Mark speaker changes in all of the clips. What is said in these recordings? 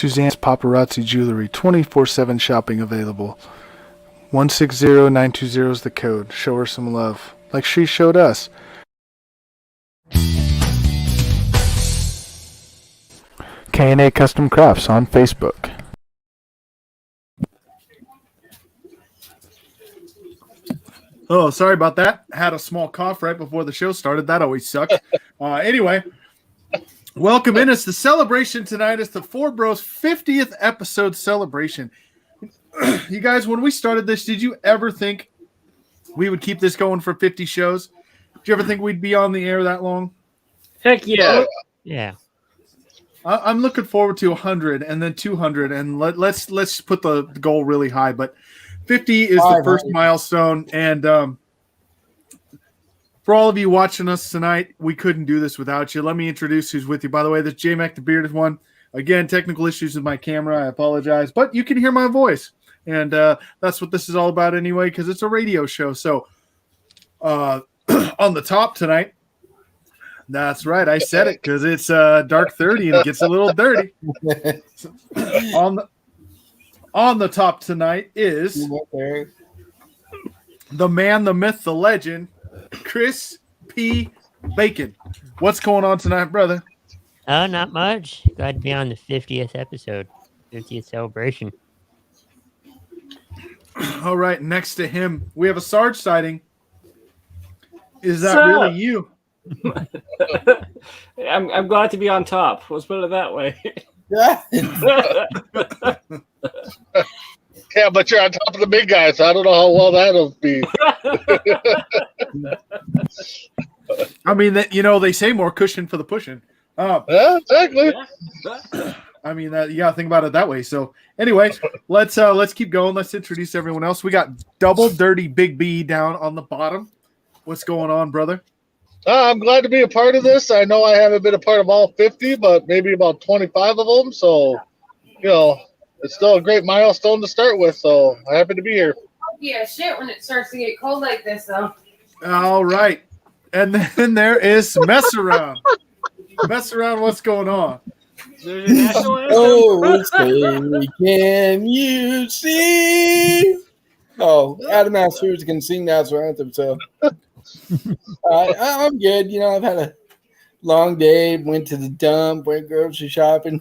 Speaker 1: Suzanne's Paparazzi Jewelry, 24/7 shopping available. 160920 is the code. Show her some love, like she showed us. K&A Custom Crafts on Facebook. Oh, sorry about that. Had a small cough right before the show started. That always sucks. Anyway, welcome in. It's the celebration tonight. It's the Four Bros 50th episode celebration. You guys, when we started this, did you ever think we would keep this going for 50 shows? Did you ever think we'd be on the air that long?
Speaker 2: Heck yeah.
Speaker 3: Yeah.
Speaker 1: I'm looking forward to 100 and then 200, and let's put the goal really high. But 50 is the first milestone, and for all of you watching us tonight, we couldn't do this without you. Let me introduce who's with you. By the way, this is J-Mac the Bearded One. Again, technical issues with my camera. I apologize, but you can hear my voice, and that's what this is all about anyway, because it's a radio show. So on the top tonight, that's right. I said it because it's dark 30 and it gets a little dirty. On the top tonight is the man, the myth, the legend, Chris P. Bacon. What's going on tonight, brother?
Speaker 3: Oh, not much. Glad to be on the 50th episode, 50th celebration.
Speaker 1: All right, next to him, we have a Sarge sighting. Is that really you?
Speaker 2: I'm glad to be on top. Let's put it that way.
Speaker 4: Yeah.
Speaker 5: Yeah, but you're on top of the big guys, so I don't know how well that'll be.
Speaker 1: I mean, they say more cushion for the pushing.
Speaker 5: Yeah, exactly.
Speaker 1: I mean, you gotta think about it that way. So, anyway, let's keep going. Let's introduce everyone else. We got Double Dirty Big B down on the bottom. What's going on, brother?
Speaker 5: I'm glad to be a part of this. I know I haven't been a part of all 50, but maybe about 25 of them. So, it's still a great milestone to start with. So, I'm happy to be here.
Speaker 6: Yeah, shit when it starts to get cold like this, though.
Speaker 1: All right. And then there is Mess Around. Mess Around, what's going on?
Speaker 4: Oh, say, can you see? Oh, Adam asked who's going to sing national anthem, so I'm good. I've had a long day. Went to the dump, went grocery shopping.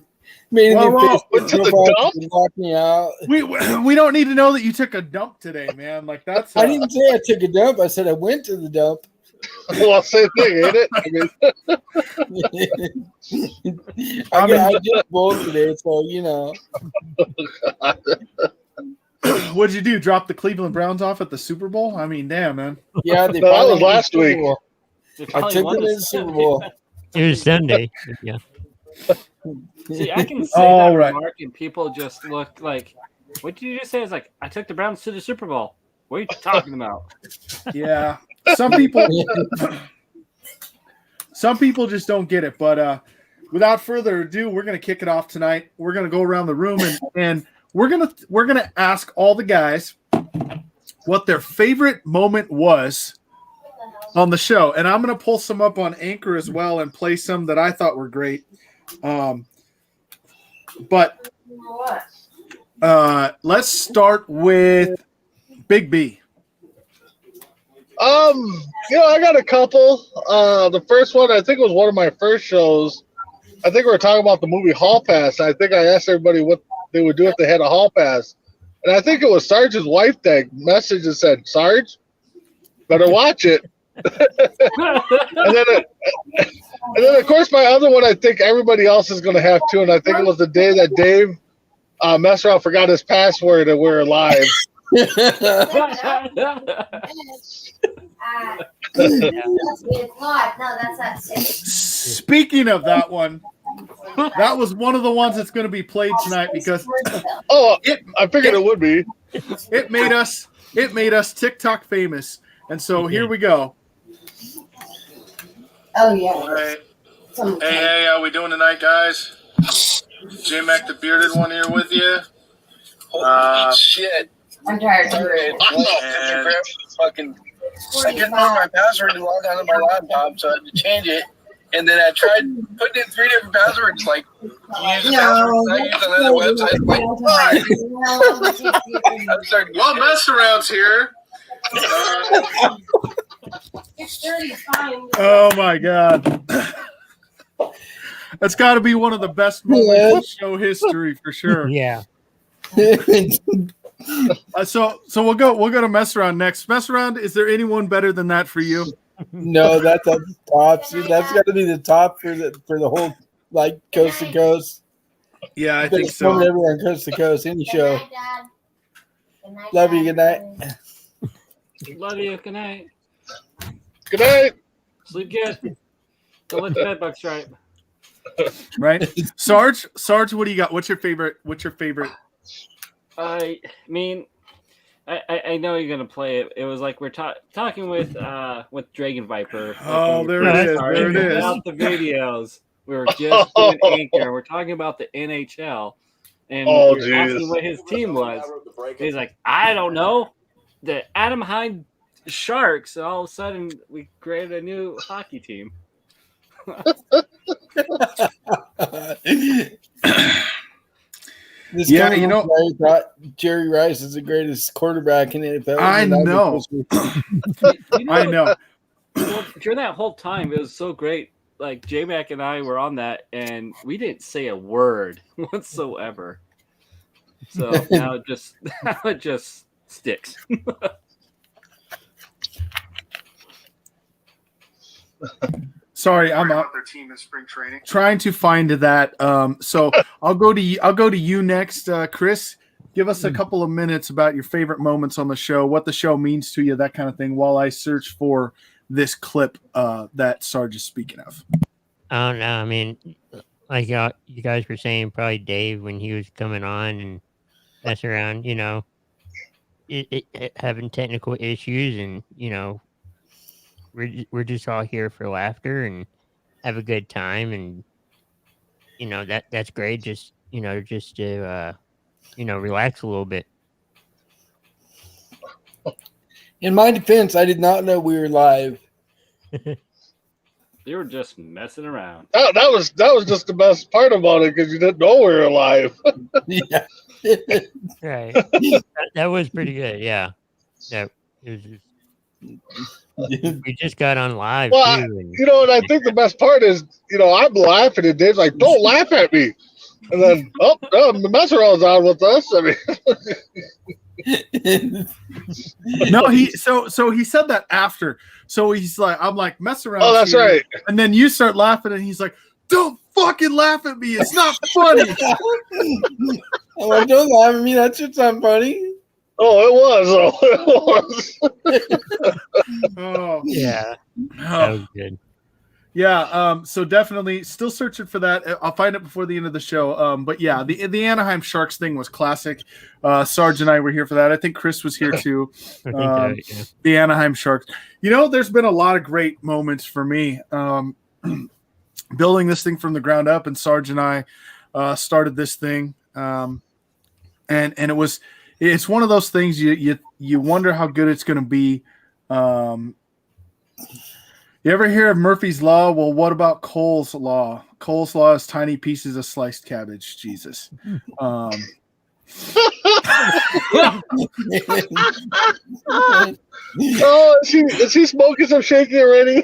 Speaker 4: Made a new face.
Speaker 5: Went to the dump?
Speaker 4: Locked me out.
Speaker 1: We don't need to know that you took a dump today, man. Like that's.
Speaker 4: I didn't say I took a dump. I said I went to the dump.
Speaker 5: Well, same thing, ain't it?
Speaker 4: I did both today, so
Speaker 1: What'd you do? Drop the Cleveland Browns off at the Super Bowl? I mean, damn, man.
Speaker 4: Yeah,
Speaker 5: that was last week.
Speaker 4: I took them to the Super Bowl.
Speaker 3: It was Sunday. Yeah.
Speaker 2: See, I can say that remark and people just look like, what did you just say? It's like, I took the Browns to the Super Bowl. What are you talking about?
Speaker 1: Yeah. Some people just don't get it. But without further ado, we're gonna kick it off tonight. We're gonna go around the room and we're gonna ask all the guys what their favorite moment was on the show. And I'm gonna pull some up on Anchor as well and play some that I thought were great. But let's start with Big B.
Speaker 5: I got a couple. The first one, I think it was one of my first shows. I think we were talking about the movie Hall Pass. I think I asked everybody what they would do if they had a Hall Pass. And I think it was Sarge's wife that messaged and said, Sarge, better watch it. and then, of course, my other one, I think everybody else is going to have too. And I think it was the day that Dave messed around, forgot his password, and we're live.
Speaker 1: Speaking of that one, that was one of the ones that's going to be played tonight because
Speaker 5: I figured it would be.
Speaker 1: It made us TikTok famous, and so here we go.
Speaker 6: Oh yeah.
Speaker 1: All right. Hey, how we doing tonight, guys? J-Mac the Bearded One here with you.
Speaker 5: Holy shit.
Speaker 6: I'm tired.
Speaker 5: Fucking I didn't know my password to log onto my laptop, so I had to change it.
Speaker 4: And then I tried putting in 3 different passwords, like use a password I use on other websites. Like, I'm starting
Speaker 1: Well, mess arounds here.
Speaker 6: It's dirty, fine.
Speaker 1: Oh my god. That's got to be one of the best moments in show history for sure.
Speaker 3: Yeah.
Speaker 1: So we'll go to mess around next. Mess around. Is there anyone better than that for you?
Speaker 4: No, that's at the top. See, that's got to be the top for the whole like coast to coast.
Speaker 1: Yeah, I think
Speaker 4: Best moment
Speaker 1: so.
Speaker 4: ever on coast to coast. Any show. Love you. Good night.
Speaker 2: Love you. Good night.
Speaker 5: Good night.
Speaker 2: Sleep good. Don't let the bed bug strike.
Speaker 1: Right, Sarge, what do you got? What's your favorite?
Speaker 2: I mean, I know you're gonna play it. It was like we're talking with Dragon Viper.
Speaker 1: Oh, there
Speaker 3: it
Speaker 1: is. There it is.
Speaker 2: About the videos, we were just doing Anchor. We're talking about the NHL, and
Speaker 5: Oh,
Speaker 2: we were asking
Speaker 5: jeez.
Speaker 2: what his team was. He's like, I don't know, the Anaheim Sharks. And all of a sudden, we created a new hockey team.
Speaker 4: This
Speaker 1: Yeah,
Speaker 4: guy
Speaker 1: you know-
Speaker 4: thought Jerry Rice is the greatest quarterback in the NFL.
Speaker 1: I
Speaker 4: And
Speaker 1: know. I know.
Speaker 2: Well, during that whole time, it was so great. Like J-Mac and I were on that, and we didn't say a word whatsoever. So now it just sticks.
Speaker 1: Sorry, I'm out.
Speaker 7: Their team in spring training.
Speaker 1: Trying to find that. So I'll go to you next, Chris. Give us a couple of minutes about your favorite moments on the show, what the show means to you, that kind of thing, while I search for this clip that Sarge is speaking of.
Speaker 3: I don't know. I mean, like you guys were saying, probably Dave when he was coming on and mess around, it having technical issues, and we're just all here for laughter and have a good time, and that's great. Just to relax a little bit.
Speaker 4: In my defense, I did not know we were live.
Speaker 2: You were just messing around.
Speaker 5: That was just the best part about it because you didn't know we were alive.
Speaker 4: Yeah.
Speaker 3: Right. that was pretty good. Yeah. That it was we just got on live
Speaker 5: Well,
Speaker 3: too. And,
Speaker 5: And I think the best part is, I'm laughing and Dave's like, "Don't laugh at me," and then the mess around's on with us. I mean,
Speaker 1: No, he said that after. So he's like, I'm like, mess around.
Speaker 5: oh, that's
Speaker 1: here.
Speaker 5: right.
Speaker 1: And then you start laughing, and he's like, don't fucking laugh at me. It's not funny.
Speaker 4: I'm like, don't laugh at me. That shit's not funny.
Speaker 5: Oh, it was. Oh, it was.
Speaker 1: Oh,
Speaker 3: yeah. That was good.
Speaker 1: yeah. So definitely still searching for that. I'll find it before the end of the show. But yeah, the Anaheim Sharks thing was classic. Sarge and I were here for that. I think Chris was here too.
Speaker 3: I think so, yeah.
Speaker 1: The Anaheim Sharks. There's been a lot of great moments for me. Building this thing from the ground up, and Sarge and I started this thing. And it's one of those things you wonder how good it's going to be. You ever hear of Murphy's Law? Well, what about Cole's Law? Cole's Law is tiny pieces of sliced cabbage. Jesus.
Speaker 5: Oh, is he smoking some shaky already?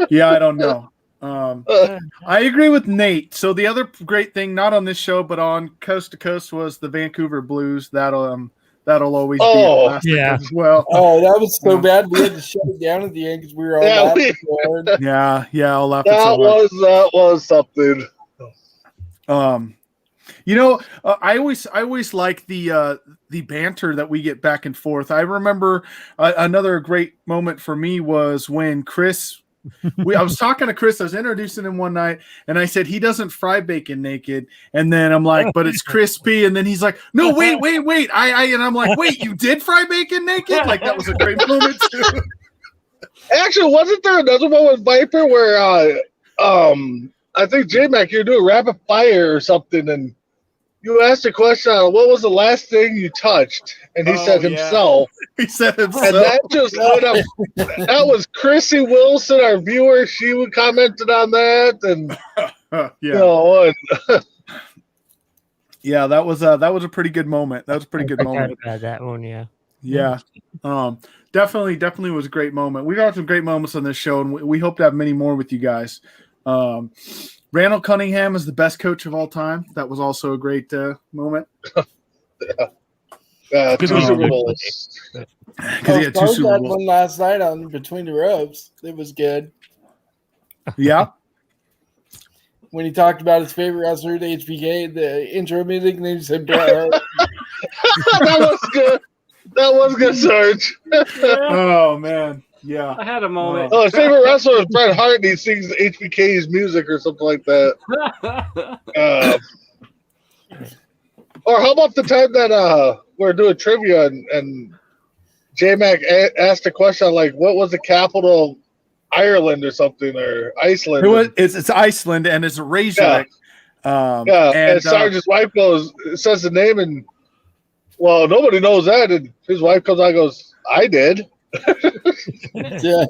Speaker 1: Yeah, I don't know. I agree with Nate. So the other great thing, not on this show, but on Coast to Coast, was the Vancouver Blues. That'll always be a classic
Speaker 3: yeah.
Speaker 1: as well.
Speaker 4: Oh, that was so bad. We had to shut it down at the end because we were all laughing so hard.
Speaker 1: Yeah, I'll laugh at
Speaker 5: That
Speaker 1: so hard.
Speaker 5: was something.
Speaker 1: I always like the banter that we get back and forth. I remember another great moment for me was when Chris. I was talking to Chris. I was introducing him one night, and I said he doesn't fry bacon naked. And then I'm like, but it's crispy. And then he's like, no, wait. And I'm like, wait, you did fry bacon naked? Like that was a great moment too.
Speaker 5: Actually, wasn't there another one with Viper where I think J-Mac, you're doing rapid fire or something, and you asked a question on what was the last thing you touched, and he
Speaker 1: Oh,
Speaker 5: said
Speaker 1: yeah.
Speaker 5: himself.
Speaker 1: He said
Speaker 5: And
Speaker 1: himself.
Speaker 5: that just lit up. That was Chrissy Wilson, our viewer. She would commented on that, and
Speaker 1: Yeah.
Speaker 5: you know, and
Speaker 1: Yeah, that was a pretty good moment. That was a pretty good
Speaker 3: I forgot
Speaker 1: moment.
Speaker 3: about that one. Yeah.
Speaker 1: Yeah. Definitely was a great moment. We've had some great moments on this show, and we hope to have many more with you guys. Randall Cunningham is the best coach of all time. That was also a great moment.
Speaker 5: 2 Super Bowls.
Speaker 1: Because he had 2
Speaker 4: Sarge
Speaker 1: Super
Speaker 4: had
Speaker 1: Bowls.
Speaker 4: one last night on Between the Ropes. It was good.
Speaker 1: Yeah.
Speaker 4: When he talked about his favorite wrestler, the HBK, the intro music, and then he said Bret Hart.
Speaker 5: That was good. That was good, Serge.
Speaker 1: Oh man. Yeah.
Speaker 2: I had a moment.
Speaker 5: Oh, his favorite wrestler is Bret Hart, and he sings HBK's music or something like that. Or how about the time that we're doing trivia and J-Mac asked a question like, what was the capital of Ireland or something, or Iceland?
Speaker 1: It's Iceland, and it's Reykjavik.
Speaker 5: Yeah, and Sarge's wife says the name, and well, nobody knows that. And his wife comes out and goes, I did.
Speaker 4: Yeah.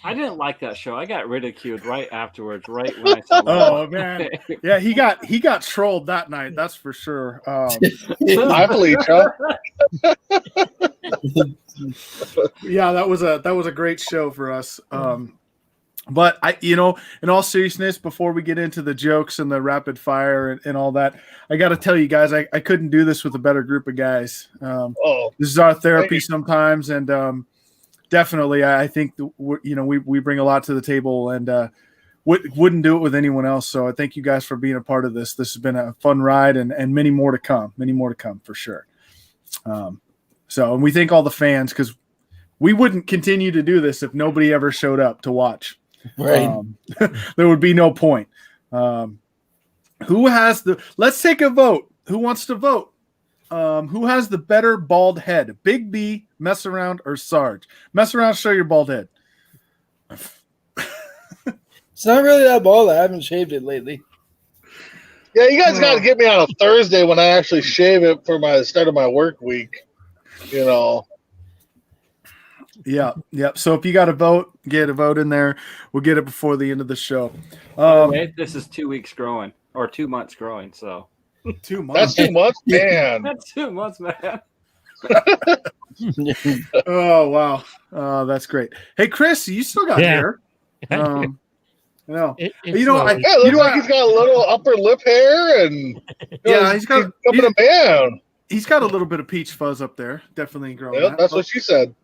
Speaker 2: I didn't like that show. I got ridiculed right afterwards, right when I saw that.
Speaker 1: Oh man. Yeah, he got trolled that night, that's for sure.
Speaker 5: I believe you.
Speaker 1: Yeah, that was a great show for us. But in all seriousness, before we get into the jokes and the rapid fire and all that, I got to tell you guys, I couldn't do this with a better group of guys. This is our therapy sometimes, and definitely, I think we bring a lot to the table, and wouldn't do it with anyone else. So I thank you guys for being a part of this. This has been a fun ride, and many more to come for sure. And we thank all the fans, because we wouldn't continue to do this if nobody ever showed up to watch.
Speaker 4: Right.
Speaker 1: There would be no point. Let's take a vote. Who wants to vote? Who has the better bald head? Big B, Mess Around, or Sarge? Mess Around, show your bald head.
Speaker 4: It's not really that bald. I haven't shaved it lately.
Speaker 5: Yeah, you guys got to get me on a Thursday when I actually shave it for my start of my work week.
Speaker 1: Yeah. So if you got a vote, get a vote in there. We'll get it before the end of the show.
Speaker 2: This is 2 weeks growing, or 2 months growing. So
Speaker 1: 2 months.
Speaker 5: That's 2 months, man.
Speaker 2: that's 2 months, man.
Speaker 1: Oh wow, that's great. Hey Chris, you still got hair? No.
Speaker 3: It's
Speaker 5: Yeah, it looks like he's got a little upper lip hair, and
Speaker 1: he's got
Speaker 5: coming a man.
Speaker 1: He's got a little bit of peach fuzz up there. Definitely growing.
Speaker 5: Yeah, that's what she said.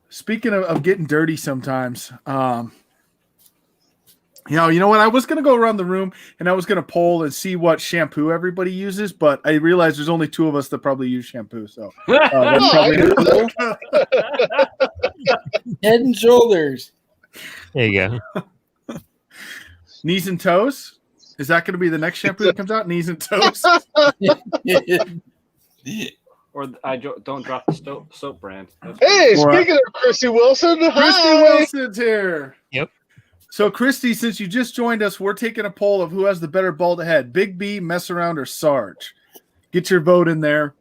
Speaker 1: Speaking of getting dirty sometimes, you know what? I was going to go around the room and I was going to poll and see what shampoo everybody uses, but I realized there's only 2 of us that probably use shampoo. So that's probably
Speaker 4: Head and Shoulders.
Speaker 3: There you go.
Speaker 1: Knees and Toes. Is that going to be the next shampoo that comes out? Knees and Toes.
Speaker 2: Or I don't drop the soap brand.
Speaker 5: Hey, speaking of Christy Wilson,
Speaker 1: Christy
Speaker 5: hi.
Speaker 1: Wilson's here.
Speaker 3: Yep.
Speaker 1: So, Christy, since you just joined us, we're taking a poll of who has the better bald head, Big B, Mess Around, or Sarge. Get your vote in there.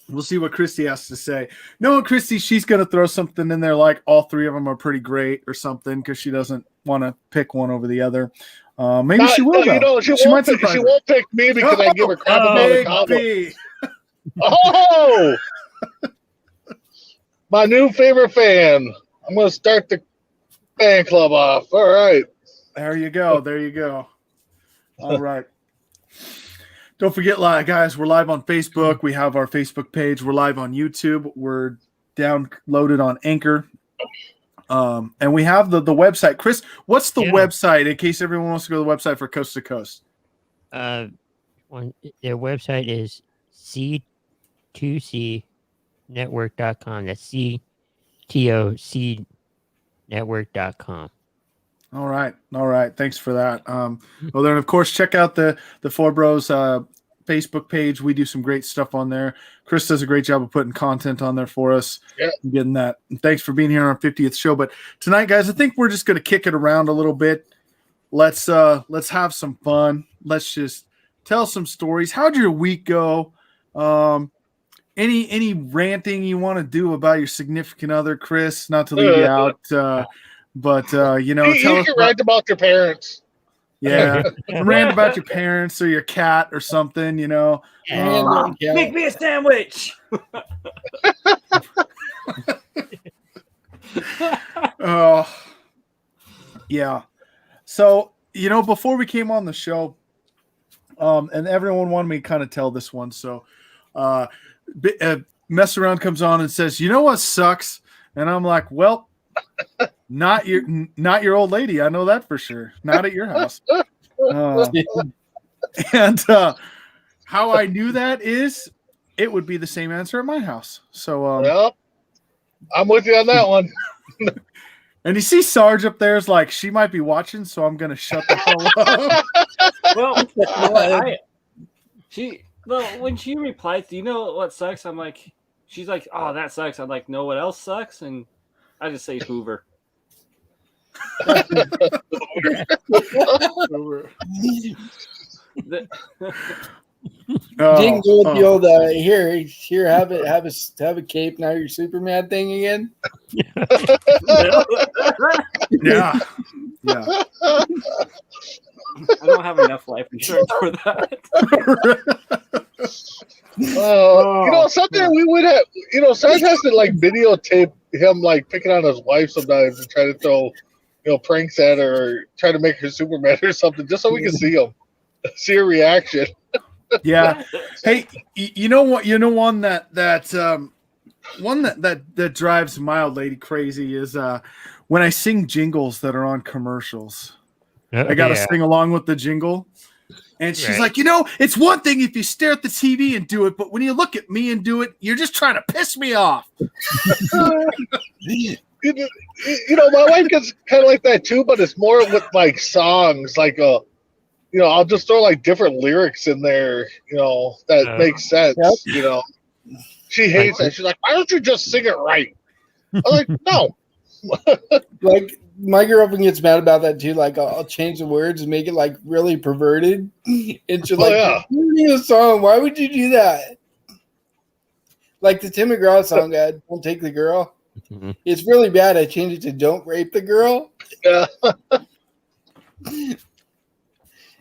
Speaker 1: We'll see what Christy has to say. Knowing Christy, she's going to throw something in there like all 3 of them are pretty great or something, because she doesn't want to pick one over the other. Maybe she will, though.
Speaker 5: She won't pick me because I give her crap about
Speaker 1: Big
Speaker 5: the combo.
Speaker 1: B.
Speaker 5: Oh! My new favorite fan. I'm going to start the fan club off. All right.
Speaker 1: There you go. All right. Don't forget, guys, we're live on Facebook. We have our Facebook page. We're live on YouTube. We're downloaded on Anchor. And we have the website. Chris, what's the website in case everyone wants to go to the website for Coast to Coast?
Speaker 3: Their website is C2CNetwork.com. That's CTOC network.com.
Speaker 1: All right. Thanks for that. Well, then, of course, check out the Four Bros Facebook page. We do some great stuff on there. Chris does a great job of putting content on there for us.
Speaker 5: Yeah.
Speaker 1: Getting that. And thanks for being here on our 50th show. But tonight, guys, I think we're just going to kick it around a little bit. Let's have some fun. Let's just tell some stories. How'd your week go? Any ranting you want to do about your significant other, Chris? Not to leave you out, but you know, tell
Speaker 5: You
Speaker 1: us
Speaker 5: can rant about your parents.
Speaker 1: yeah, rant about your parents or your cat or something. You know,
Speaker 2: Mom, make me a sandwich.
Speaker 1: oh, yeah. So you know, before we came on the show, and everyone wanted me to kind of tell this one. So, Mess Around comes on and says, "You know what sucks?" And I'm like, "Well, not your old lady. I know that for sure. Not at your house." And how I knew that is, it would be the same answer at my house. So,
Speaker 5: Well, I'm with you on that one.
Speaker 1: and you see Sarge up there is like, she might be watching, so I'm gonna shut the hell up.
Speaker 2: Well, when she replies, "Do you know what sucks?" I'm like, she's like, "Oh, that sucks." I'm like, "No, what else sucks?" And I just say Hoover.
Speaker 4: Didn't go with the old here, have a cape. Now you're Superman thing again.
Speaker 1: Yeah.
Speaker 2: I don't have enough life insurance for that.
Speaker 5: You know, something we would have. You know, Sarge has to like videotape him like picking on his wife sometimes and try to throw, you know, pranks at her or try to make her Superman or something, just so we can see her reaction.
Speaker 1: Yeah. Hey, you know what? You know one that drives my old lady crazy is when I sing jingles that are on commercials. I got to sing along with the jingle. And she's like, you know, it's one thing if you stare at the TV and do it, but when you look at me and do it, you're just trying to piss me off.
Speaker 5: You know, my wife gets kind of like that too, but it's more with like songs, like you know, I'll just throw like different lyrics in there, you know, that makes sense.
Speaker 4: Yep.
Speaker 5: You know, she hates that. She's like, why don't you just sing it right? I'm like, no.
Speaker 4: Like my girlfriend gets mad about that too. Like I'll change the words and make it like really perverted. And she's like, "You need a song. Why would you do that?" Like the Tim McGraw song, "Don't Take the Girl."
Speaker 3: Mm-hmm.
Speaker 4: It's really bad. I changed it to "Don't Rape the Girl."
Speaker 5: Yeah.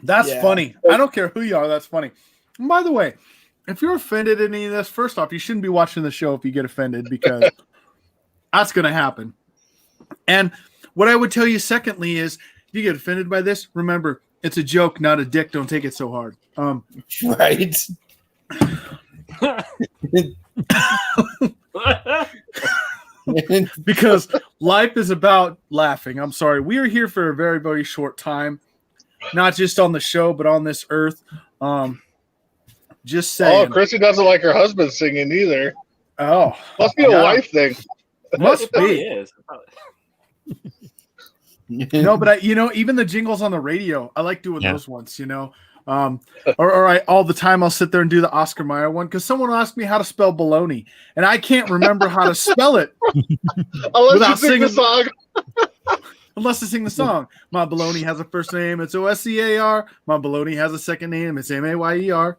Speaker 1: That's funny. I don't care who you are. That's funny. And by the way, if you're offended at any of this, first off, you shouldn't be watching the show if you get offended, because that's going to happen. And what I would tell you, secondly, is if you get offended by this, remember, it's a joke, not a dick. Don't take it so hard.
Speaker 4: Right.
Speaker 1: Because life is about laughing. I'm sorry. We are here for a very, very short time, not just on the show, but on this earth. Just saying.
Speaker 5: Oh, Chrissy doesn't like her husband singing either.
Speaker 1: Oh,
Speaker 5: Must be a wife thing.
Speaker 1: Must
Speaker 2: It probably
Speaker 1: be.
Speaker 2: is.
Speaker 1: No, but even the jingles on the radio, I like doing those ones, or all the time I'll sit there and do the Oscar Mayer one, because someone will ask me how to spell baloney, and I can't remember how to spell it
Speaker 5: Unless you sing the song.
Speaker 1: Unless I sing the song. My baloney has a first name, it's Oscar. My baloney has a second name, it's Mayer.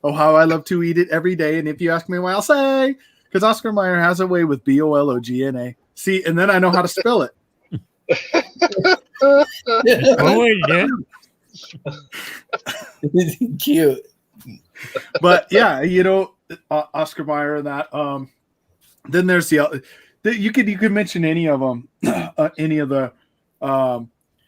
Speaker 1: Oh, how I love to eat it every day. And if you ask me why, I'll say, because Oscar Mayer has a way with BOLOGNA. See, and then I know how to spell it.
Speaker 4: Cute.
Speaker 1: But yeah, Oscar Mayer and that. Then there's you could mention any of them, any of the.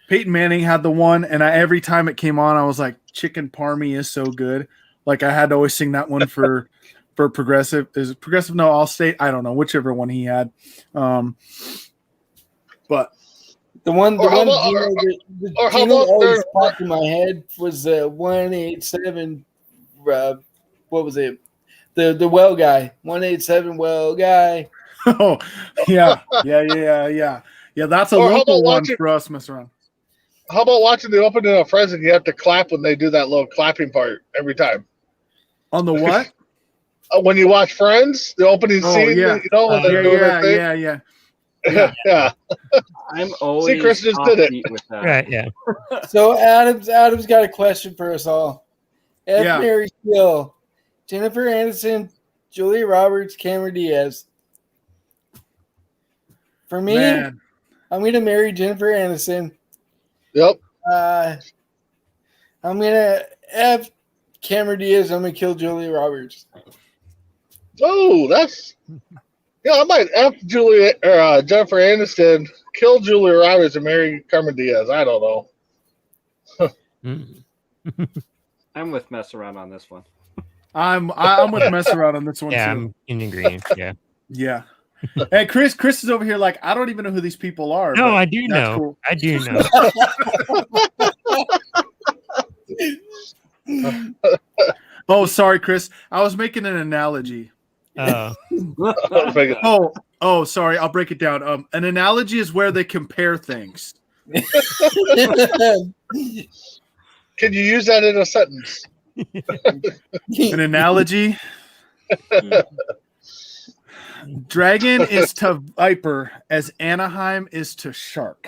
Speaker 1: Peyton Manning had the one, and every time it came on, I was like, "Chicken Parmy is so good." Like I had to always sing that one for Progressive. Is it Progressive? No, Allstate. I don't know, whichever one he had. But
Speaker 4: the one
Speaker 5: how about
Speaker 4: always popped in my head was 187. What was it? The well guy. 187 well guy.
Speaker 1: Oh yeah. That's a local one for us, mess around.
Speaker 5: How about watching the opening of Friends and you have to clap when they do that little clapping part every time?
Speaker 1: On the what?
Speaker 5: When you watch Friends, the opening
Speaker 1: Oh,
Speaker 5: scene,
Speaker 1: yeah.
Speaker 5: you know, when they're doing their thing.
Speaker 1: Yeah.
Speaker 5: Yeah.
Speaker 2: I'm always
Speaker 5: Chris just did it.
Speaker 2: offbeat with that.
Speaker 3: Right, yeah.
Speaker 4: So Adam's got a question for us all. F.
Speaker 1: Yeah.
Speaker 4: Mary Kill, Jennifer Aniston, Julia Roberts, Cameron Diaz. For me,
Speaker 1: Man.
Speaker 4: I'm gonna marry Jennifer Aniston.
Speaker 5: Yep.
Speaker 4: I'm gonna F Cameron Diaz. I'm gonna kill Julia Roberts.
Speaker 5: Oh, that's. Yeah, I might F Jennifer Aniston, kill Julia Roberts, and marry Carmen Diaz. I don't know.
Speaker 3: Mm.
Speaker 2: I'm with mess around on this one.
Speaker 1: I'm with mess around on this one
Speaker 3: Yeah,
Speaker 1: too.
Speaker 3: I'm in agreement. Yeah.
Speaker 1: Yeah. Hey, Chris is over here like, I don't even know who these people are.
Speaker 3: No,
Speaker 1: but
Speaker 3: I do
Speaker 1: that's
Speaker 3: know.
Speaker 1: cool.
Speaker 3: I do know.
Speaker 1: Oh, sorry, Chris. I was making an analogy. Oh, sorry. I'll break it down. An analogy is where they compare things.
Speaker 5: Can you use that in a sentence?
Speaker 1: An analogy. Dragon is to Viper as Anaheim is to Shark.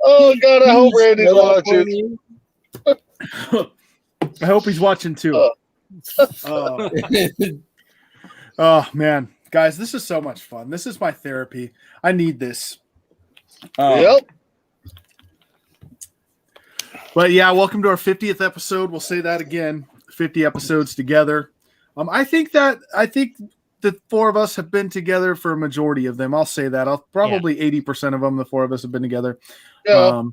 Speaker 5: Oh God, I hope Randy's watching.
Speaker 1: I hope he's watching too. Oh man, guys, this is so much fun. This is my therapy. I need this.
Speaker 5: Yep.
Speaker 1: But yeah, welcome to our 50th episode. We'll say that again. 50 episodes together. I think the four of us have been together for a majority of them. I'll say that. Probably 80% of them, the four of us have been together.
Speaker 5: Yeah.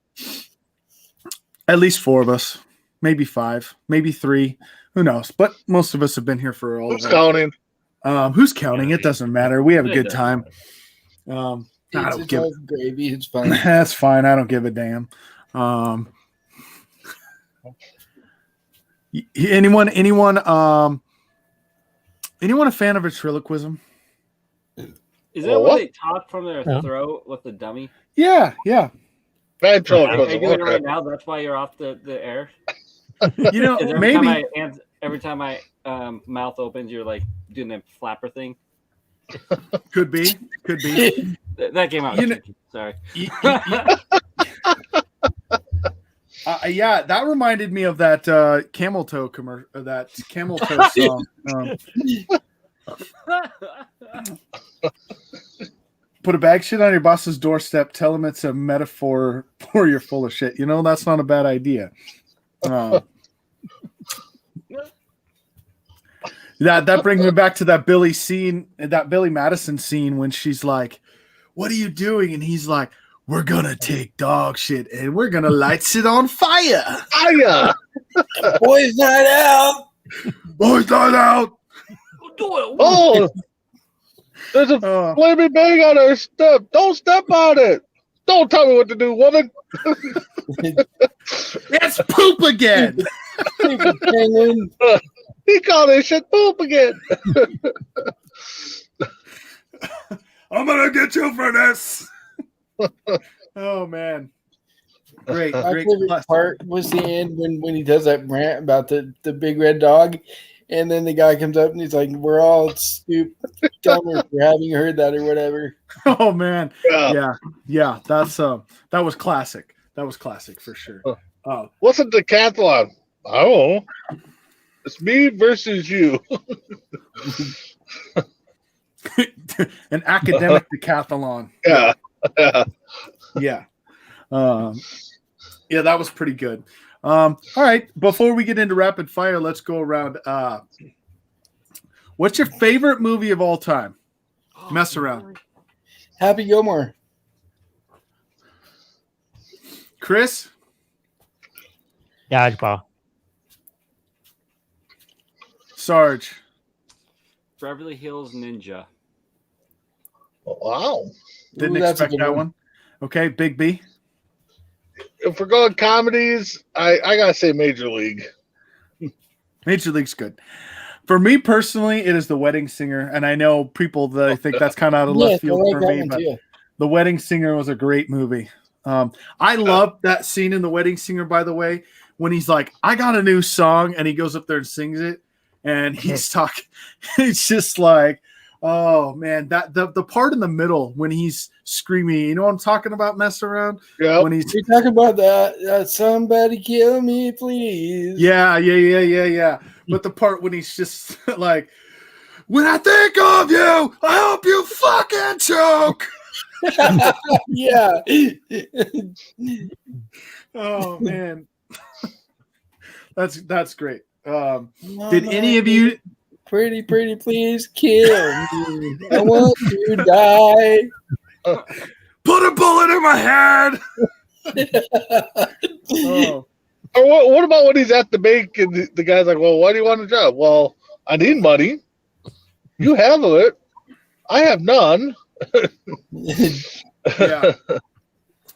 Speaker 1: At least four of us, maybe five, maybe three. Who knows? But most of us have been here for all
Speaker 5: Who's
Speaker 1: of
Speaker 5: counting?
Speaker 1: Who's counting? It doesn't matter. We have a good time. I don't give
Speaker 4: all gravy. It's fine.
Speaker 1: That's fine. I don't give a damn. Anyone a fan of ventriloquism?
Speaker 2: Is that when they talk from their
Speaker 3: No.
Speaker 2: throat with the dummy?
Speaker 1: Yeah.
Speaker 5: Bad
Speaker 2: Are you
Speaker 5: ventriloquism.
Speaker 2: doing it
Speaker 5: Okay.
Speaker 2: right now? That's why you're off the air?
Speaker 1: You know,
Speaker 2: 'Cause
Speaker 1: maybe.
Speaker 2: every time my mouth opens, you're like doing the flapper thing.
Speaker 1: Could be.
Speaker 2: That came out.
Speaker 1: You know-
Speaker 2: tricky. Sorry.
Speaker 1: Yeah, that reminded me of that camel toe commercial, that camel toe song. Put a bag shit on your boss's doorstep. Tell him it's a metaphor for you're full of shit. You know, that's not a bad idea. That brings me back to that Billy Madison scene when she's like, "What are you doing?" And he's like, "We're gonna take dog shit and we're gonna light it on fire."
Speaker 5: Hiya!
Speaker 4: Boys night out.
Speaker 1: Boys, not out.
Speaker 5: Oh, there's a flaming bang on our step. Don't step on it. Don't tell me what to do, woman.
Speaker 1: It's poop again.
Speaker 5: He called this shit poop again.
Speaker 1: I'm gonna get you for this. Oh man, great
Speaker 4: My
Speaker 1: great
Speaker 4: favorite
Speaker 1: class.
Speaker 4: part was the end when he does that rant about the big red dog, and then the guy comes up and he's like, "We're all stupid, dumber for having heard that or whatever."
Speaker 1: Oh man,
Speaker 5: Yeah.
Speaker 1: yeah. That's that was classic. That was classic for sure.
Speaker 5: What's a decathlon? I don't know. It's me versus you.
Speaker 1: An academic decathlon.
Speaker 5: Yeah.
Speaker 1: Yeah. Yeah, that was pretty good. All right. Before we get into rapid fire, let's go around. What's your favorite movie of all time? Mess around.
Speaker 4: Happy Gilmore.
Speaker 1: Chris?
Speaker 3: Dodgeball.
Speaker 1: Sarge?
Speaker 2: Beverly Hills Ninja.
Speaker 5: Wow.
Speaker 1: Didn't
Speaker 4: Ooh, that's a
Speaker 1: expect
Speaker 4: good
Speaker 1: that
Speaker 4: one.
Speaker 1: one. Okay, Big B.
Speaker 5: If we're going comedies, I gotta say Major League.
Speaker 1: Major League's good. For me personally, it is The Wedding Singer, and I know people that I think that's kind of out of
Speaker 4: Yes,
Speaker 1: left
Speaker 4: I
Speaker 1: field
Speaker 4: like
Speaker 1: for
Speaker 4: that
Speaker 1: me,
Speaker 4: one
Speaker 1: but
Speaker 4: too.
Speaker 1: The Wedding Singer was a great movie. I love that scene in The Wedding Singer, by the way, when he's like, I got a new song, and he goes up there and sings it, and he's talking. It's just like, oh man, that the part in the middle when he's screaming, you know what I'm talking about, mess around?
Speaker 5: Yeah.
Speaker 1: When he's
Speaker 4: You're talking about that somebody kill me, please.
Speaker 1: yeah. But the part when he's just like, when I think of you, I hope you fucking choke.
Speaker 4: Yeah.
Speaker 1: Oh man. That's great. Did any of you
Speaker 4: pretty please kill me? I want to die.
Speaker 1: put a bullet in my head? Oh.
Speaker 5: Or what about when he's at the bank and the guy's like, well, why do you want a job? Well, I need money. You have it. I have none.
Speaker 1: Yeah.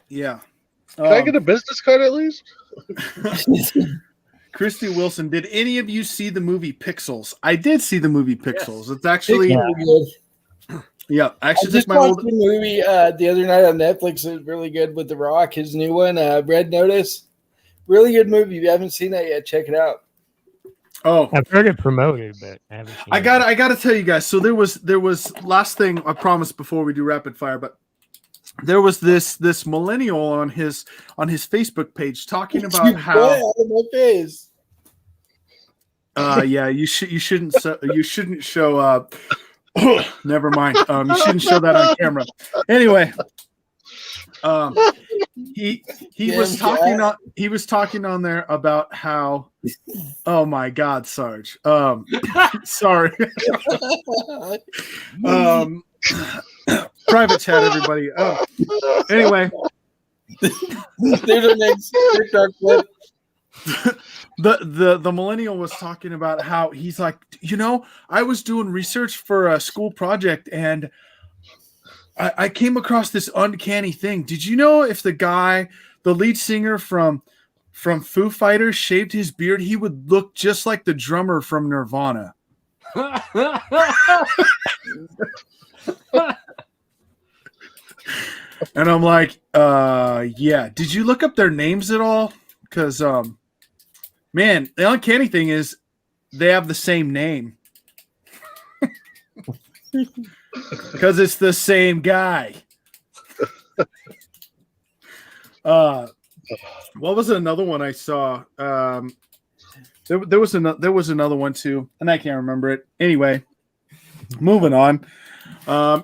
Speaker 1: Yeah.
Speaker 5: Can I get a business card at least?
Speaker 1: Christy Wilson, did any of you see the movie Pixels? I did see the movie Pixels. It's actually, yeah,
Speaker 4: I
Speaker 1: actually,
Speaker 4: just
Speaker 1: just my
Speaker 4: watched
Speaker 1: old.
Speaker 4: the movie the other night on Netflix. It was really good with The Rock, his new one, Red Notice. Really good movie. If you haven't seen that yet, check it out.
Speaker 1: Oh,
Speaker 3: I've heard it promoted, but I haven't seen
Speaker 1: I
Speaker 3: it.
Speaker 1: got to tell you guys. So there was last thing I promised before we do rapid fire, but there was this millennial on his Facebook page talking about how.
Speaker 4: Boy, out of my face.
Speaker 1: Yeah, you shouldn't show up. Never mind. You shouldn't show that on camera. Anyway, he was talking on there about how. Oh my God, Sarge. Sorry. Private chat, everybody. Anyway,
Speaker 4: There's a next TikTok clip.
Speaker 1: the millennial was talking about how he's like, I was doing research for a school project and I came across this uncanny thing. Did you know if the lead singer from Foo Fighters shaved his beard, he would look just like the drummer from Nirvana? And I'm like, yeah. Did you look up their names at all? Because man, the uncanny thing is they have the same name. Because it's the same guy. What was another one I saw? There was another one too, and I can't remember it. Anyway, moving on.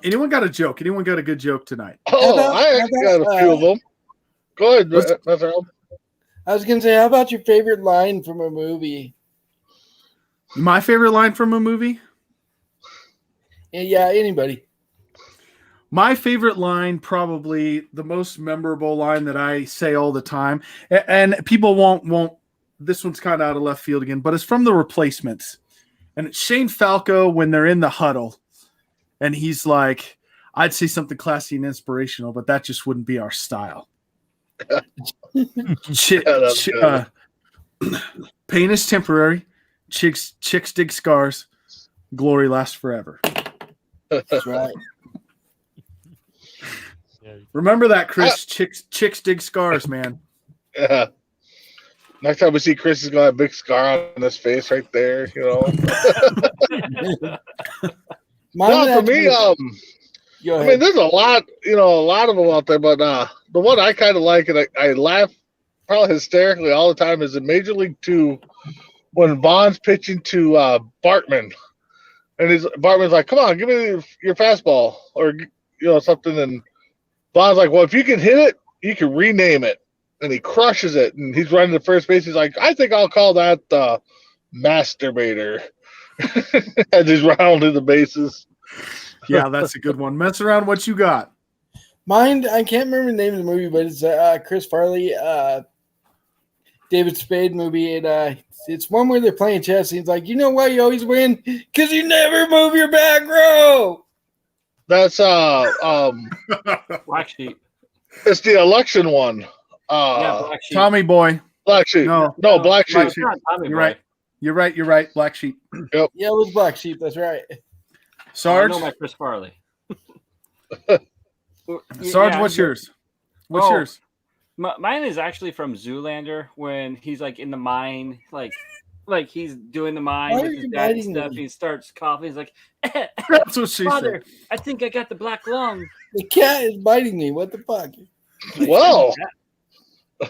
Speaker 1: Anyone got a joke? Anyone got a good joke tonight?
Speaker 5: I actually got a few of them. Go ahead, Mr. Elm.
Speaker 4: I was gonna say, how about your favorite line from a movie?
Speaker 1: My favorite line from a movie?
Speaker 4: Yeah, anybody.
Speaker 1: My favorite line, probably the most memorable line that I say all the time, and people won't. This one's kind of out of left field again, but it's from The Replacements, and it's Shane Falco when they're in the huddle, and he's like, "I'd say something classy and inspirational, but that just wouldn't be our style." Pain is temporary. Chicks dig scars. Glory lasts forever.
Speaker 4: That's right.
Speaker 1: Remember that, Chris. Chicks dig scars, man.
Speaker 5: Yeah. Next time we see Chris, he's got a big scar on his face right there. No, for me, I mean, there's a lot of them out there, but the one I kind of like and I laugh probably hysterically all the time is in Major League 2 when Bond's pitching to Bartman, and Bartman's like, "Come on, give me your fastball," or something, and Bond's like, "Well, if you can hit it, you can rename it," and he crushes it, and he's running to first base. He's like, "I think I'll call that masturbator," as he's rounding the bases.
Speaker 1: Yeah, that's a good one. Mess around. What you got?
Speaker 4: Mine, I can't remember the name of the movie, but it's Chris Farley, David Spade movie, and it's one where they're playing chess. And he's like, "You know why you always win? Because you never move your back row."
Speaker 5: That's
Speaker 2: Black Sheep.
Speaker 5: it's the election one.
Speaker 2: Yeah, Black Sheep.
Speaker 1: Tommy Boy.
Speaker 5: Black Sheep.
Speaker 1: No.
Speaker 5: Black Sheep.
Speaker 2: It's not Tommy
Speaker 1: You're
Speaker 2: Boy.
Speaker 1: right. You're right. Black Sheep.
Speaker 4: Yeah, it was Black Sheep. That's right.
Speaker 1: Sarge.
Speaker 2: I know my Chris Farley.
Speaker 1: Sarge, what's yours? What's yours?
Speaker 2: Mine is actually from Zoolander when he's like in the mine, like he's doing the mine
Speaker 4: Why
Speaker 2: with
Speaker 4: are
Speaker 2: his
Speaker 4: you
Speaker 2: dad and
Speaker 4: biting
Speaker 2: stuff.
Speaker 4: me?
Speaker 2: He starts coughing. He's like,
Speaker 1: That's what she
Speaker 2: "Father,
Speaker 1: said.
Speaker 2: I think I got the black lung."
Speaker 4: The cat is biting me. What the fuck?
Speaker 5: Well.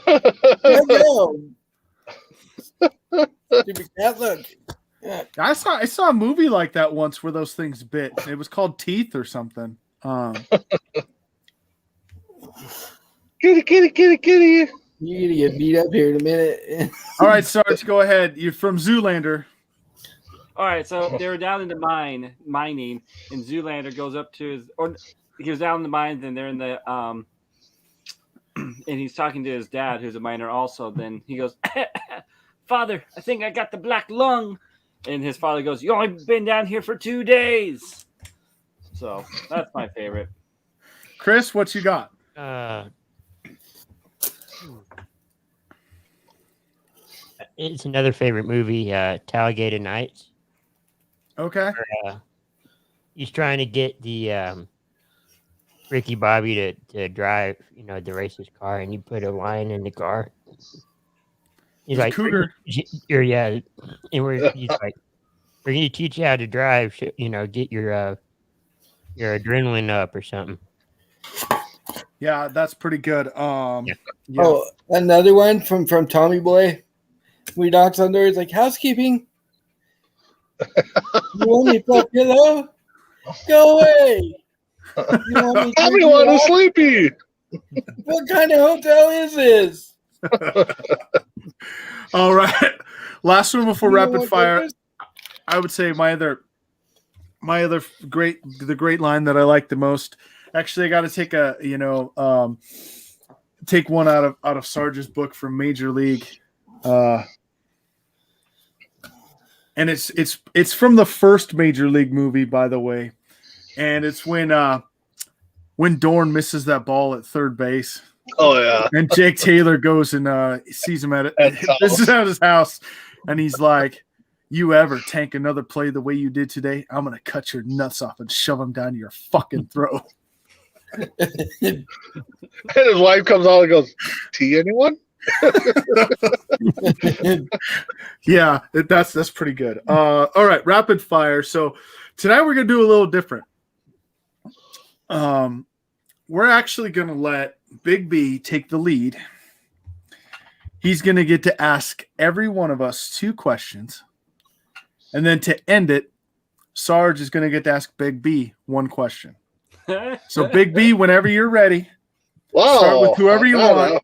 Speaker 4: Let go. Stupid cat, look. Yeah.
Speaker 1: I saw a movie like that once where those things bit. It was called Teeth or something.
Speaker 5: Kitty, kitty, kitty, kitty.
Speaker 4: You're gonna get beat up here in a minute.
Speaker 1: All right, Sarge, go ahead. You're from Zoolander.
Speaker 2: All right, so they were down in the mining, and Zoolander goes up to he was down in the mines, and they're in the and he's talking to his dad, who's a miner also. Then he goes, "Father, I think I got the black lung," and his father goes, "You only been down here for 2 days." So that's my favorite.
Speaker 1: Chris, what you got?
Speaker 3: It's another favorite movie, Talladega Nights.
Speaker 1: Okay.
Speaker 3: He's trying to get the Ricky Bobby to drive, to race his car, and you put a lion in the car. He's like,
Speaker 1: Cougar.
Speaker 3: Or yeah, and he's like, we're going to teach you how to drive. Get your adrenaline up or something.
Speaker 1: Yeah, that's pretty good. Yeah.
Speaker 4: Oh, another one from Tommy Boy. We knocks on doors like housekeeping. You want me to play pillow? Go away. You want me to
Speaker 5: Everyone is sleepy.
Speaker 4: What kind of hotel is this?
Speaker 1: All right. Last one before
Speaker 4: You know
Speaker 1: rapid
Speaker 4: what
Speaker 1: fire.
Speaker 4: that is?
Speaker 1: I would say my other great line that I like the most. Actually, I got to take take one out of Sarge's book from Major League, and it's from the first Major League movie, by the way, and it's when Dorn misses that ball at third base.
Speaker 5: Oh yeah.
Speaker 1: And Jake Taylor goes and sees him at his house, and he's like, "You ever tank another play the way you did today? I'm gonna cut your nuts off and shove them down your fucking throat."
Speaker 5: And his wife comes out and goes, "Tea, anyone?"
Speaker 1: Yeah, that's pretty good. All right, rapid fire. So tonight we're gonna do a little different. We're actually gonna let Big B take the lead. He's gonna get to ask every one of us 2 questions, and then to end it, Sarge is gonna get to ask Big B 1 question. So Big B, whenever you're ready,
Speaker 5: Wow.
Speaker 1: start with whoever you want.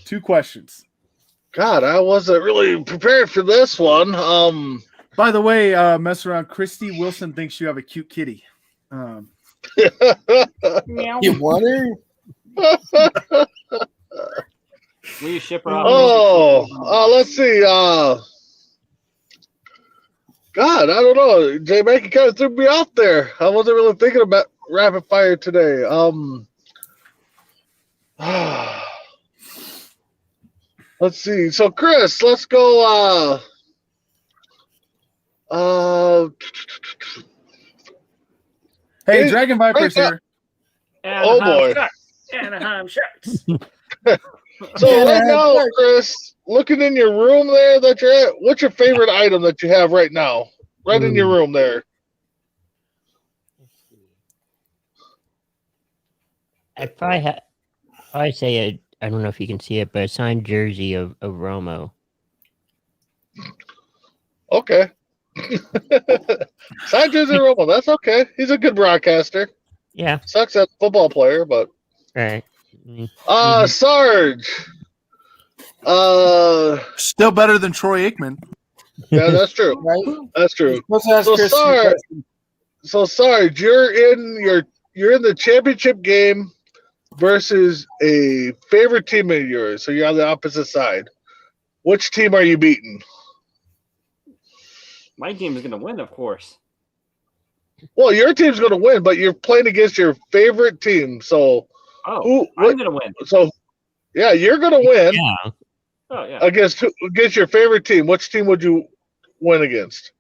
Speaker 1: 2 questions.
Speaker 5: God, I wasn't really prepared for this one.
Speaker 1: By the way, mess around. Christy Wilson thinks you have a cute kitty.
Speaker 2: Meow.
Speaker 4: You want her?
Speaker 2: Will you ship her off?
Speaker 5: Let's see. God, I don't know. J Mac, you kind of threw me off there. I wasn't really thinking about rapid fire today. Let's see. So, Chris, let's go.
Speaker 1: Hey, Dragon Viper's
Speaker 5: right
Speaker 1: here.
Speaker 5: Oh, boy.
Speaker 2: Anaheim Sharks.
Speaker 5: So right now, Chris, looking in your room there that you're at, what's your favorite item that you have right now? Right in your room there.
Speaker 3: If I say I don't know if you can see it, but a signed jersey of Romo.
Speaker 5: Okay. Signed jersey Romo, that's okay. He's a good broadcaster.
Speaker 3: Yeah,
Speaker 5: Sucks at football player, but
Speaker 3: right.
Speaker 5: Sarge.
Speaker 1: Still better than Troy Aikman.
Speaker 5: Yeah, that's true.
Speaker 4: Right?
Speaker 5: That's true.
Speaker 4: Let's ask
Speaker 5: So,
Speaker 4: Chris.
Speaker 5: Sarge, you're in the championship game versus a favorite team of yours. So you're on the opposite side. Which team are you beating?
Speaker 2: My team is going to win, of course.
Speaker 5: Well, your team's going to win, but you're playing against your favorite team. So,
Speaker 2: I'm going to win.
Speaker 5: So, yeah, you're going to win
Speaker 3: Yeah.
Speaker 2: Oh, yeah.
Speaker 5: against your favorite team. Which team would you win against?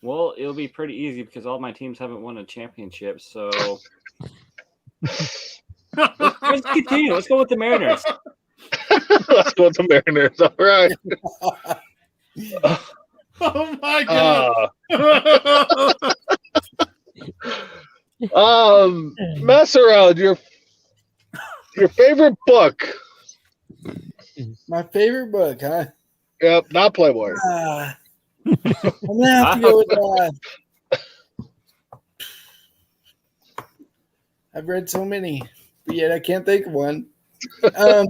Speaker 2: Well, it'll be pretty easy because all my teams haven't won a championship. So let's continue. Let's go with the Mariners.
Speaker 5: Let's go with the Mariners. All right.
Speaker 1: Oh my god.
Speaker 5: Mess around. Your favorite book.
Speaker 4: My favorite book, huh?
Speaker 5: Yep, not Playboy.
Speaker 4: I'm gonna have to go with. I've read so many, but yet I can't think of one. I'm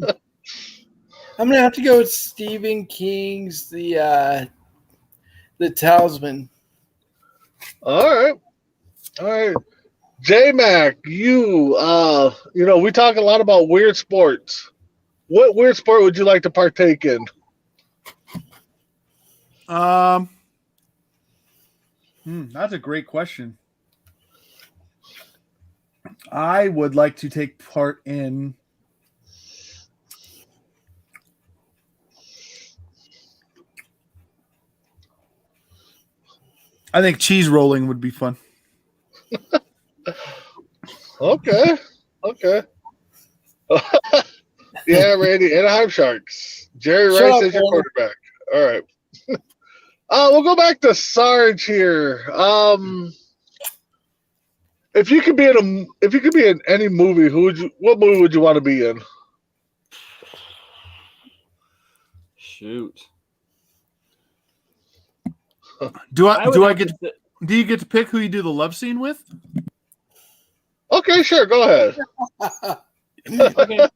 Speaker 4: gonna have to go with Stephen King's The Talisman.
Speaker 5: All right. J-Mac, you know, we talk a lot about weird sports. What weird sport would you like to partake in?
Speaker 1: That's a great question. I would like to take part in I think cheese rolling would be fun.
Speaker 5: Okay. Yeah, Randy, Anaheim Sharks. Jerry
Speaker 4: Shut
Speaker 5: Rice
Speaker 4: up,
Speaker 5: is your
Speaker 4: Randy.
Speaker 5: quarterback. All right. We'll go back to Sarge here. If you could be in any movie, what movie would you want to be in?
Speaker 2: Shoot.
Speaker 1: Do you get to pick who you do the love scene with?
Speaker 5: Okay, sure, go ahead.
Speaker 2: Okay.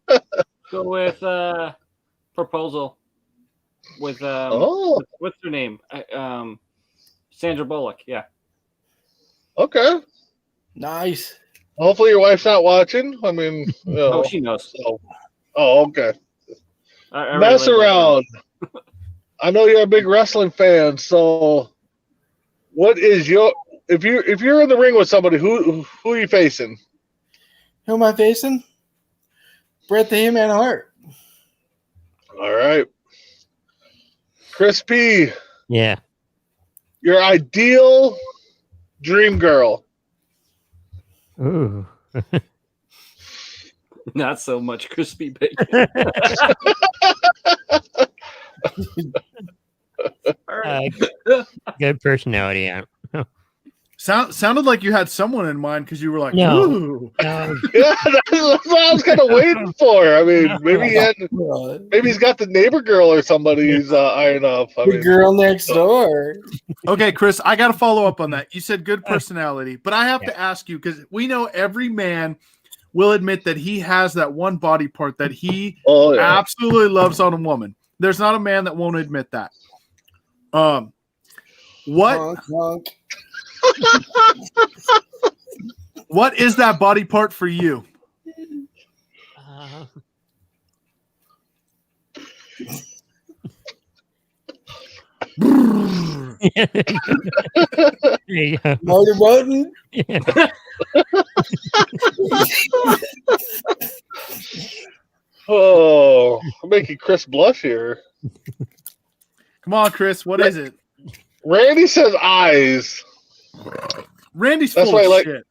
Speaker 2: Go with Proposal with what's her name? Sandra Bullock. Yeah.
Speaker 5: Okay.
Speaker 4: Nice.
Speaker 5: Hopefully your wife's not watching. I mean, you know,
Speaker 2: Oh, she knows.
Speaker 5: so- oh, okay.
Speaker 2: I
Speaker 5: Mess
Speaker 2: really like
Speaker 5: around. I know you're a big wrestling fan, so what is your if you're in the ring with somebody, who are you facing?
Speaker 4: Who am I facing? Bret the Hitman Hart.
Speaker 5: All right. Chris P,
Speaker 3: Yeah.
Speaker 5: your ideal dream girl.
Speaker 3: Ooh.
Speaker 2: Not so much crispy bacon. All right.
Speaker 3: Good personality. Yeah.
Speaker 1: Sounded like you had someone in mind because you were like,
Speaker 3: No.
Speaker 1: ooh.
Speaker 3: No,
Speaker 5: Yeah, that's what I was kind of waiting for. I mean, maybe he's got the neighbor girl or somebody he's eyeing up. I
Speaker 4: The
Speaker 5: mean,
Speaker 4: girl next door.
Speaker 1: Okay, Chris, I got to follow up on that. You said good personality, but I have to ask you because we know every man will admit that he has that one body part that he
Speaker 5: oh yeah.
Speaker 1: absolutely loves on a woman. There's not a man that won't admit that. What
Speaker 4: Honk, honk.
Speaker 1: what is that body part for you?
Speaker 3: there you go.
Speaker 4: Motor button.
Speaker 3: Yeah.
Speaker 5: Oh, I'm making Chris blush here.
Speaker 1: Come on, Chris. What is it?
Speaker 5: Randy says eyes.
Speaker 1: Randy's
Speaker 5: That's
Speaker 1: full
Speaker 5: why
Speaker 1: of
Speaker 5: I like-
Speaker 1: shit.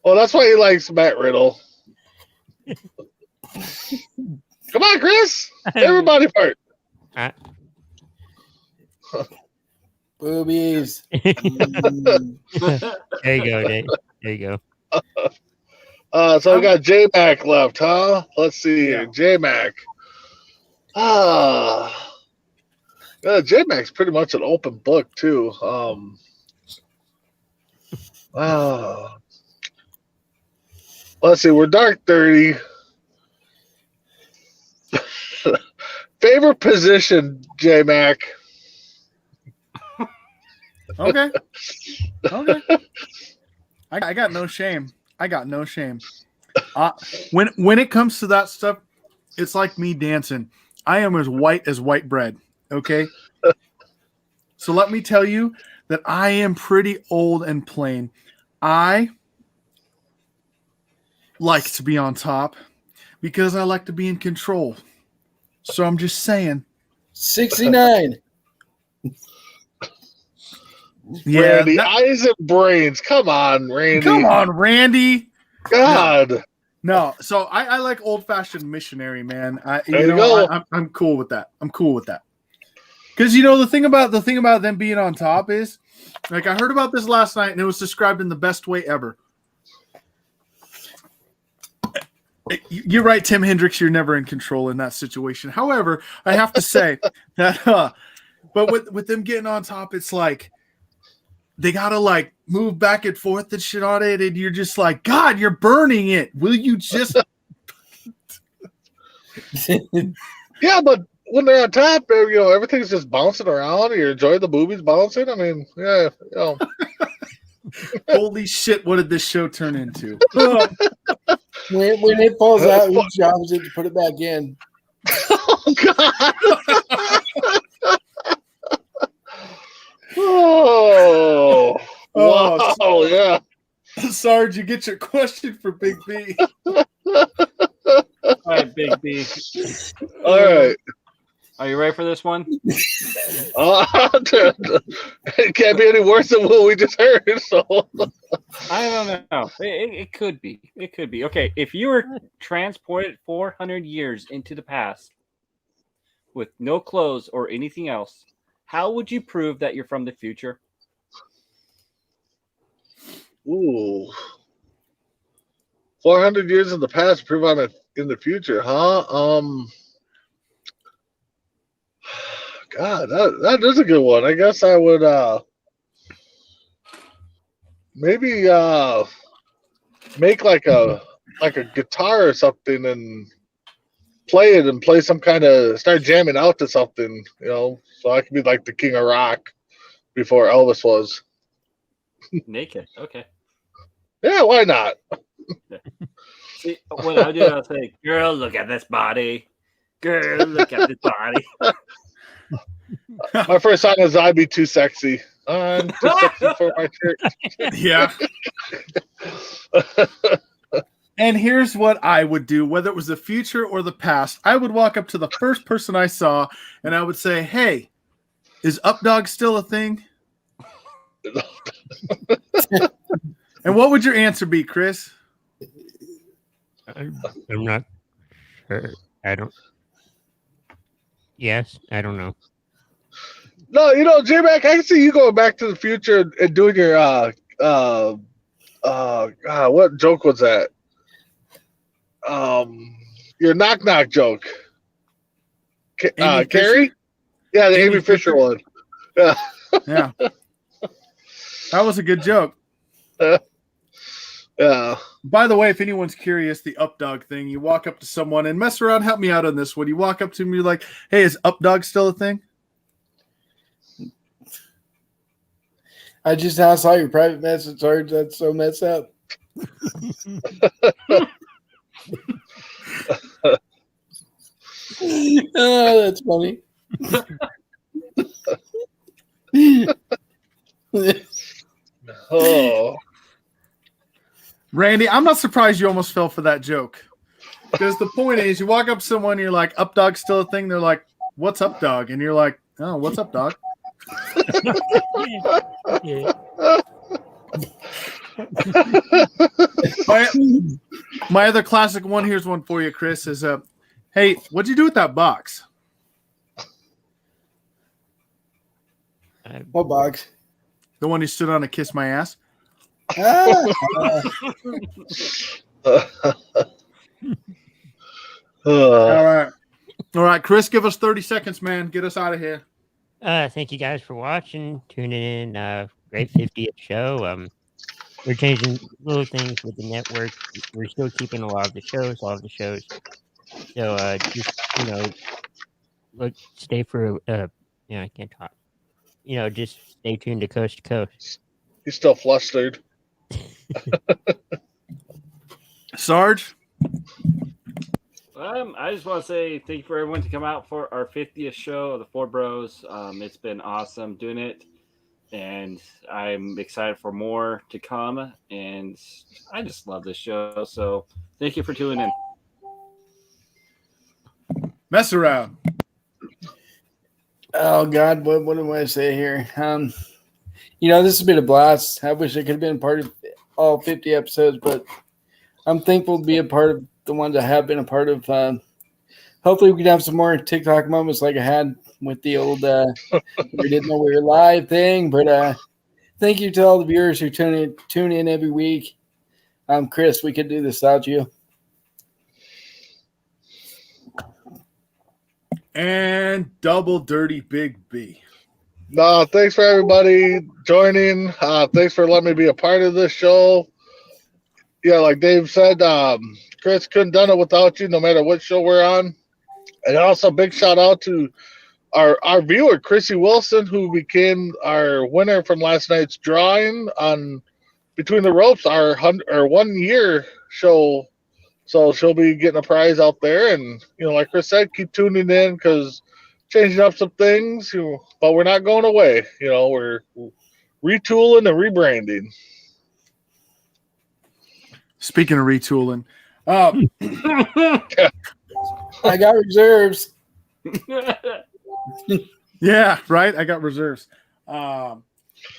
Speaker 5: Well, that's why he likes Matt Riddle. Come on, Chris. Everybody part.
Speaker 4: Boobies. Mm.
Speaker 3: There you go, Dave. There you go.
Speaker 5: So we got J-Mac left, huh? Let's see here.
Speaker 1: Yeah.
Speaker 5: J-Mac. J-Mac's pretty much an open book, too. Let's see. We're dark 30. Favorite position, J-Mac?
Speaker 1: Okay. I got no shame. When it comes to that stuff, it's like me dancing. I am as white bread. Okay. So let me tell you that I am pretty old and plain. I like to be on top because I like to be in control. So I'm just saying.
Speaker 4: 69.
Speaker 1: Yeah.
Speaker 5: Randy, eyes and brains. Come on, Randy.
Speaker 1: Come on, Randy.
Speaker 5: God.
Speaker 1: No, so I like old fashioned missionary, man.
Speaker 5: There you go.
Speaker 1: I'm cool with that. I'm cool with that. Because the thing about them being on top is, like, I heard about this last night and it was described in the best way ever. You're right, Tim Hendricks. You're never in control in that situation. However, I have to say that, but with them getting on top, it's like they gotta like move back and forth and shit on it, and you're just like, God, you're burning it. Will you just?
Speaker 5: Yeah, but when they're on top, everything's just bouncing around. You enjoy the boobies bouncing. I mean, yeah,
Speaker 1: Holy shit! What did this show turn into?
Speaker 4: When it falls out, whose job is it to put it back in?
Speaker 5: Oh God! Oh, wow, yeah.
Speaker 1: Sarge, you get your question for Big B.
Speaker 2: All right, Big B.
Speaker 5: All right.
Speaker 2: Are you ready for this one?
Speaker 5: It can't be any worse than what we just heard. So
Speaker 2: I don't know. It could be. It could be. Okay, if you were transported 400 years into the past with no clothes or anything else, how would you prove that you're from the future?
Speaker 5: ooh, 400 years in the past, prove I'm in the future, huh? God, that is a good one. I guess I would maybe make like a guitar or something and play it and play some kind of start jamming out to something, so I can be like the king of rock before Elvis was.
Speaker 2: Naked. Okay.
Speaker 5: Yeah, why not?
Speaker 2: See, what I do, I'll say, "Girl, look at this body. Girl, look at this body."
Speaker 5: My first song is "I'd Be Too Sexy." I'm too sexy for my church.
Speaker 1: Yeah. And here's what I would do, whether it was the future or the past. I would walk up to the first person I saw and I would say, "Hey, is Updog still a thing?" And what would your answer be, Chris?
Speaker 3: I'm not sure. I don't. Yes, I don't know.
Speaker 5: No, J-Mac, I can see you going back to the future and doing your what joke was that? Your knock knock joke.
Speaker 1: Amy
Speaker 5: Carrie? Yeah, the Amy Fisher one. Yeah.
Speaker 1: Yeah. That was a good joke.
Speaker 5: Yeah.
Speaker 1: By the way, if anyone's curious, the Updog thing, you walk up to someone and mess around, help me out on this one. You walk up to them, you're like, "Hey, is Updog still a thing?"
Speaker 4: I just now saw your private message, Sarge. That's so messed up. Oh, that's funny.
Speaker 5: Oh.
Speaker 1: Randy, I'm not surprised you almost fell for that joke. Because the point is, you walk up to someone, you're like, "Updog still a thing?" They're like, "What's up, dog?" And you're like, "Oh, what's up, dog?" My other classic one, here's one for you, Chris, is "Hey, what'd you do with that box?"
Speaker 4: What box?
Speaker 1: The one you stood on to kiss my ass.
Speaker 4: Ah,
Speaker 1: All right, Chris, give us 30 seconds, man. Get us out of here.
Speaker 3: Thank you guys for watching, tuning in. Great 50th show. We're changing little things with the network. We're still keeping all of the shows. So just look, stay for I can't talk. Just stay tuned to Coast to Coast.
Speaker 5: He's still flustered.
Speaker 1: Sarge?
Speaker 2: I just want to say thank you for everyone to come out for our 50th show of the Four Bros. It's been awesome doing it, and I'm excited for more to come. And I just love this show. So thank you for tuning in.
Speaker 1: Mess around.
Speaker 4: oh God, what do I say here? This has been a blast. I wish I could have been part of all 50 episodes, but I'm thankful to be a part of the ones I have been a part of. Hopefully, we can have some more TikTok moments like I had with the old we didn't know we were live thing. But thank you to all the viewers who tune in every week. Chris, we could do this without you.
Speaker 1: And Double Dirty Big B.
Speaker 5: No, thanks for everybody joining. Thanks for letting me be a part of this show. Yeah, like Dave said, Chris couldn't done it without you, no matter what show we're on. And also, big shout out to our viewer, Chrissy Wilson, who became our winner from last night's drawing on Between the Ropes, our 1 year show. So she'll be getting a prize out there. And, like Chris said, keep tuning in because changing up some things, but we're not going away. We're retooling and rebranding.
Speaker 1: Speaking of retooling,
Speaker 4: I got reserves.
Speaker 1: yeah, right. I got reserves.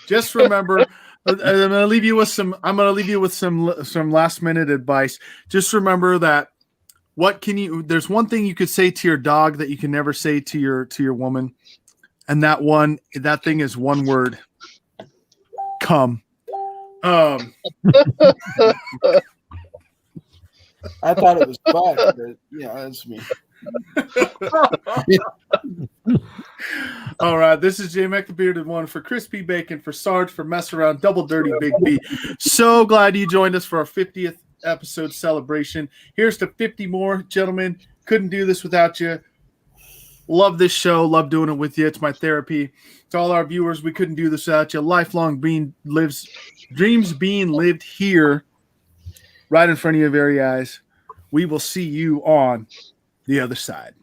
Speaker 1: Just remember, I'm gonna leave you with some last minute advice. Just remember that there's one thing you could say to your dog that you can never say to your woman, and that thing is one word: come.
Speaker 4: I thought it was fun, but that's me.
Speaker 1: All right, this is J Mac the Bearded One for Crispy Bacon, for Sarge, for Mess Around, Double Dirty Big B. So glad you joined us for our 50th episode celebration. Here's to 50 more, gentlemen. Couldn't do this without you. Love this show. Love doing it with you. It's my therapy. To all our viewers, we couldn't do this without you. Lifelong dreams being lived here, right in front of your very eyes. We will see you on the other side.